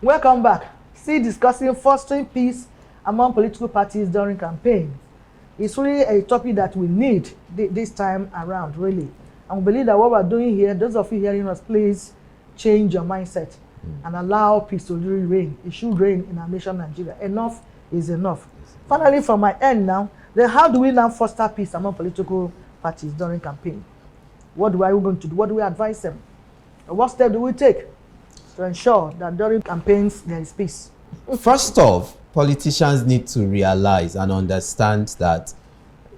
Welcome back. Still discussing fostering peace among political parties during campaign. It's really a topic that we need this time around, really. And we believe that what we're doing here, those of you hearing us, please change your mindset and allow peace to really reign. It should reign in our nation, Nigeria. Enough is enough. Finally, from my end now, then how do we now foster peace among political parties during campaign? What are we going to do? What do we advise them? What step do we take to ensure that during campaigns there is peace? First off, politicians need to realize and understand that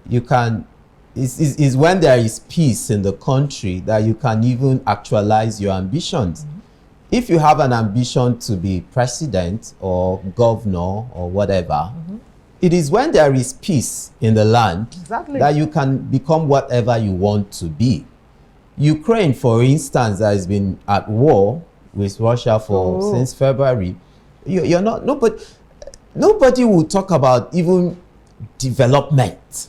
you can, is when there is peace in the country that you can even actualize your ambitions. If you have an ambition to be president or governor or whatever, it is when there is peace in the land that you can become whatever you want to be. Ukraine, for instance, has been at war with Russia since February. You're not, nobody will talk about even development.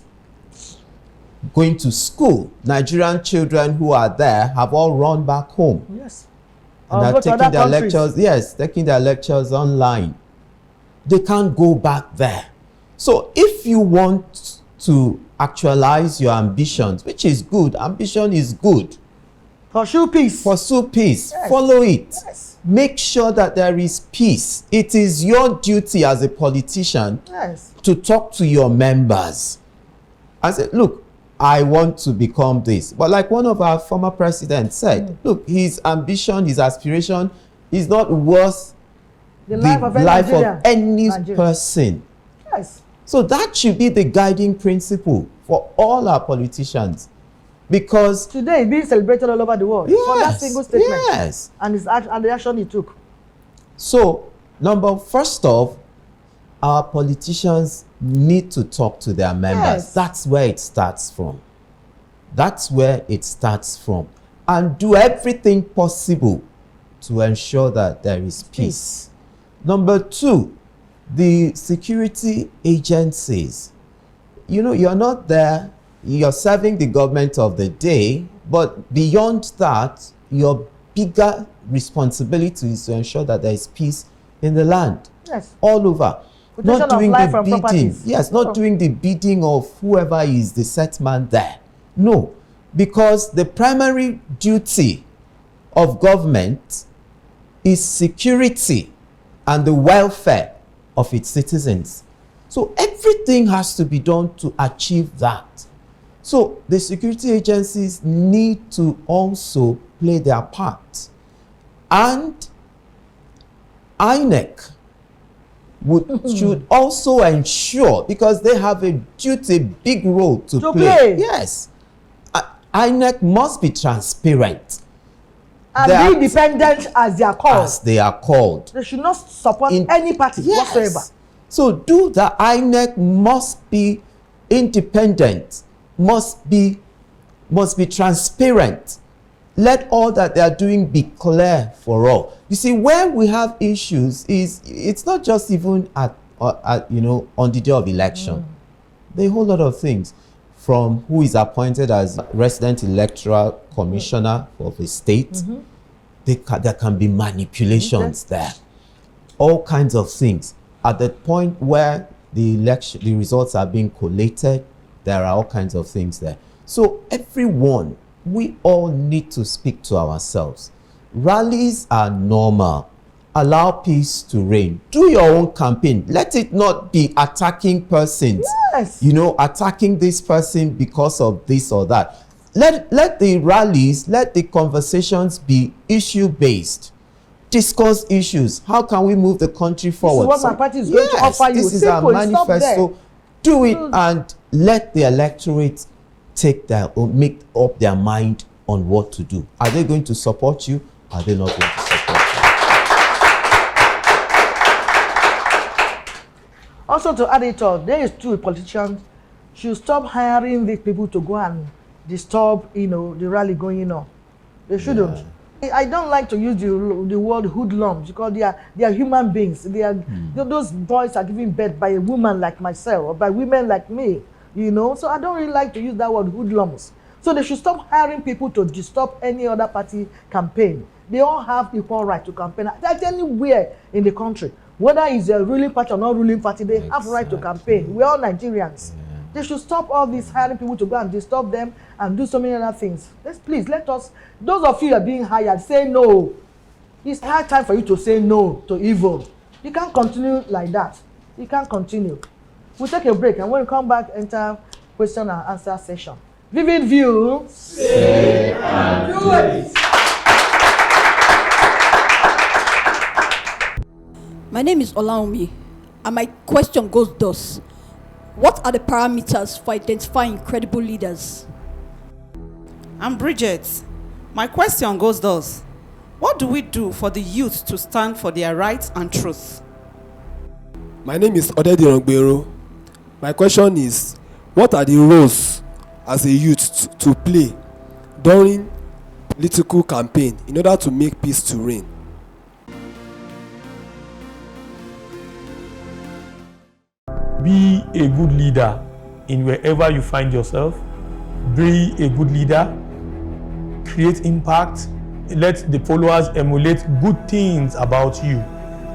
Going to school, Nigerian children who are there have all run back home. Yes. And are taking their lectures, taking their lectures online. They can't go back there. So if you want to actualize your ambitions, which is good, ambition is good. Pursue peace. Pursue peace. Yes. Follow it. Yes. Make sure that there is peace. It is your duty as a politician to talk to your members and say, look, I want to become this. But like one of our former presidents said, look, his ambition, his aspiration is not worth the life of any person. Yes. So that should be the guiding principle for all our politicians. Because today it's being celebrated all over the world for that single statement. Yes. And the action he took. So, first off, our politicians need to talk to their members. Yes. That's where it starts from. That's where it starts from. And do everything possible to ensure that there is peace. Number two, the security agencies. You know, you're not there, you're serving the government of the day, but beyond that, your bigger responsibility is to ensure that there is peace in the land. Yes. All over. Not doing the bidding. Properties. Yes, not doing the bidding of whoever is the set man there. No. Because the primary duty of government is security and the welfare of its citizens. So everything has to be done to achieve that. So the security agencies need to also play their part. And INEC should also ensure, because they have a duty, big role to play. Yes. INEC must be transparent. And be independent as they are called. As they are called. They should not support any party whatsoever. So do that. INEC must be independent, must be transparent. Let all that they are doing be clear for all. You see, where we have issues is it's not just even at on the day of election. There are a whole lot of things, from who is appointed as resident electoral commissioner of a state. There can be manipulations there, all kinds of things. At the point where the results are being collated, there are all kinds of things there. So everyone, we all need to speak to ourselves. Rallies are normal. Allow peace to reign. Do your own campaign. Let it not be attacking persons. Yes. You know, attacking this person because of this or that. Let the rallies, let the conversations be issue-based. Discuss issues. How can we move the country forward? This is what my party is going to offer you. This is our manifesto. Do it and let the electorate make up their mind on what to do. Are they going to support you? Are they not going to support you? Also, to add it all, there is two politicians should stop hiring these people to go and disturb, the rally going on. They shouldn't. I don't like to use the word hoodlums, because they are human beings. They are those boys are given birth by a woman like myself or by women like me. So I don't really like to use that word hoodlums. So they should stop hiring people to disturb any other party campaign. They all have equal right to campaign. That's anywhere in the country. Whether it's a ruling party or not ruling party, they have right to campaign. We're all Nigerians. Yeah. They should stop all this hiring people to go and disturb them and do so many other things. Please, let us, those of you who are being hired, say no. It's high time for you to say no to evil. You can't continue like that. You can't continue. We'll take a break, and when we come back, enter question and answer session. Vivid View. Say and do it. My name is Olaomi, and my question goes thus. What are the parameters for identifying credible leaders? I'm Bridget. My question goes thus. What do we do for the youth to stand for their rights and truth? My name is Durin. My question is, what are the roles as a youth to play during political campaign in order to make peace to reign? Be a good leader in wherever you find yourself. Be a good leader. Create impact. Let the followers emulate good things about you.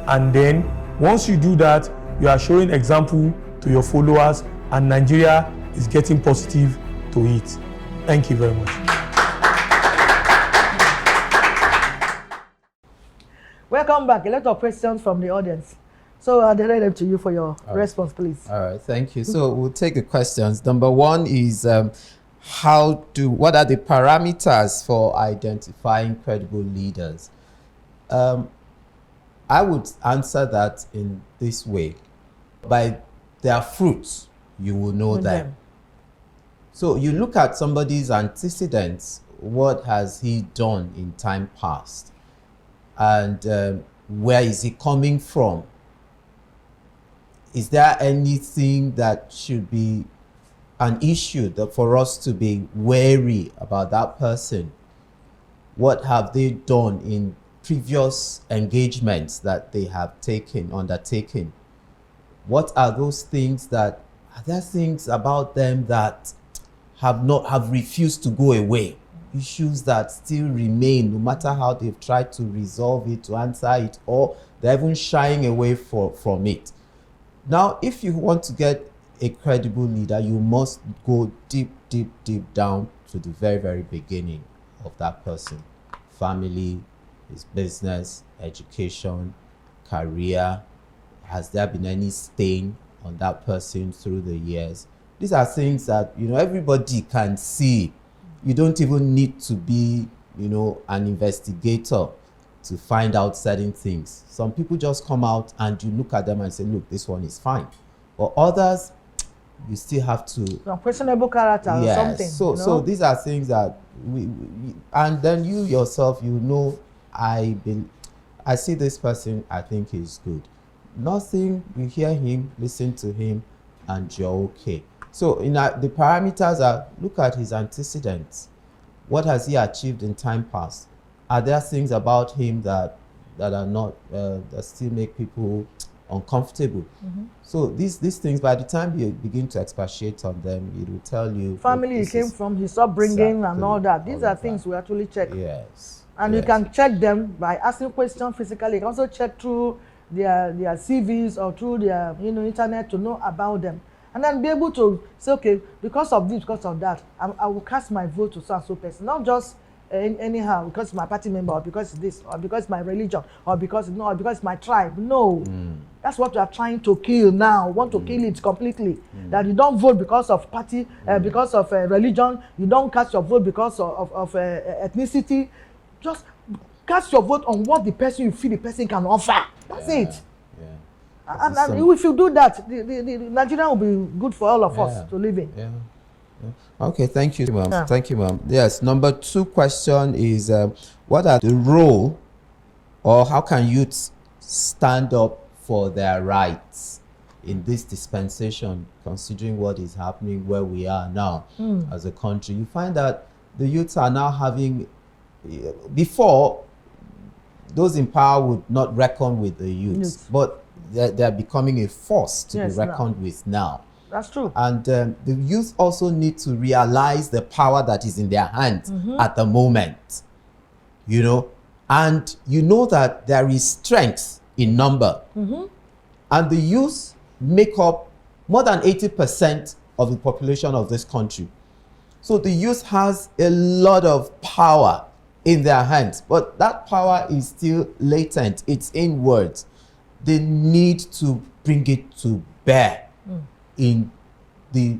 And then, once you do that, you are showing example to your followers, and Nigeria is getting positive to it. Thank you very much. Welcome back. A lot of questions from the audience. So I'll direct them to you for your response, please. All right, thank you. So we'll take the questions. Number one is, what are the parameters for identifying credible leaders? I would answer that in this way. By their fruits, you will know them. So you look at somebody's antecedents. What has he done in time past? And where is he coming from? Is there anything that should be an issue that for us to be wary about that person? What have they done in previous engagements that they have undertaken? What are those things are there things about them that have refused to go away? Issues that still remain, no matter how they've tried to resolve it, to answer it, or they're even shying away from it. Now, if you want to get a credible leader, you must go deep down to the very, very beginning of that person. Family, his business, education, career. Has there been any stain on that person through the years? These are things that, everybody can see. You don't even need to be, an investigator to find out certain things. Some people just come out and you look at them and say, look, this one is fine. But others, you still have to... Some questionable character or something. So these are things that we and then you yourself, I see this person, I think he's good. Nothing, you hear him, listen to him, and you're okay. So the parameters are, look at his antecedents. What has he achieved in time past? Are there things about him that are not, that still make people uncomfortable? Mm-hmm. So these things, by the time you begin to expatiate on them, it will tell you... Family he came from, his upbringing and all that. These are things we actually check. Yes. And you can check them by asking questions physically. You can also check through their CVs or through their internet to know about them. And then be able to say, okay, because of this, because of that, I will cast my vote to so and so person. Not just anyhow, because it's my party member, or because it's this, or because it's my religion, or because it's my tribe. No. That's what we are trying to kill now. We want to kill it completely. That you don't vote because of party, because of religion. You don't cast your vote because of ethnicity. Just cast your vote on what the person you feel the person can offer. That's it. And if you do that, the Nigeria will be good for all of us to live in. Okay, thank you, ma'am. Thank you, ma'am. Yes, number 2 question is, what are the role, or how can youths stand up for their rights in this dispensation, considering what is happening where we are now as a country? You find that the youths are now having, before, those in power would not reckon with the youths, but they're becoming a force to be reckoned with now. That's true. And the youth also need to realize the power that is in their hands at the moment, and you know that there is strength in number, and the youth make up more than 80% of the population of this country. So the youth has a lot of power in their hands, but that power is still latent. It's inwards. They need to bring it to bear in the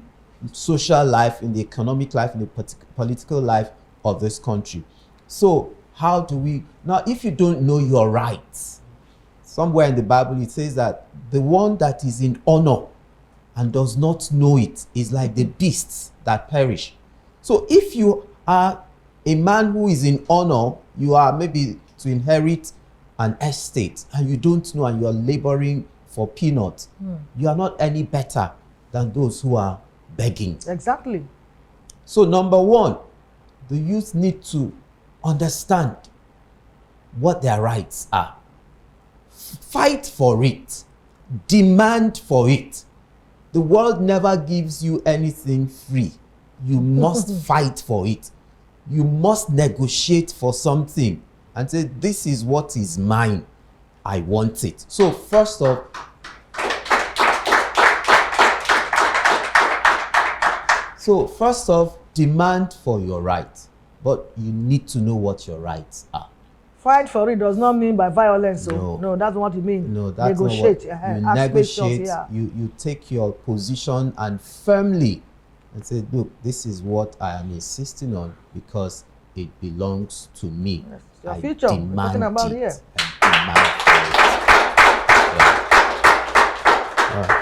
social life, in the economic life, in the political life of this country. So how do we, now if you don't know your rights, somewhere in the Bible it says that the one that is in honor and does not know it is like the beasts that perish. So if you are a man who is in honor, you are maybe to inherit an estate and you don't know and you are laboring for peanuts, you are not any better than those who are begging. Exactly. So number one, the youth need to understand what their rights are. Fight for it. Demand for it. The world never gives you anything free. You must fight for it. You must negotiate for something and say, this is what is mine. I want it. So first off, demand for your rights, but you need to know what your rights are. Fight for it does not mean by violence. No. No, that's what you mean. No, that's negotiate. not what you negotiate. You take your position and firmly and say, look, this is what I am insisting on because it belongs to me. Yes. Your I future. We're demand talking about it. here. I demand for it. Yeah. All right.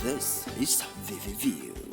This is VVView.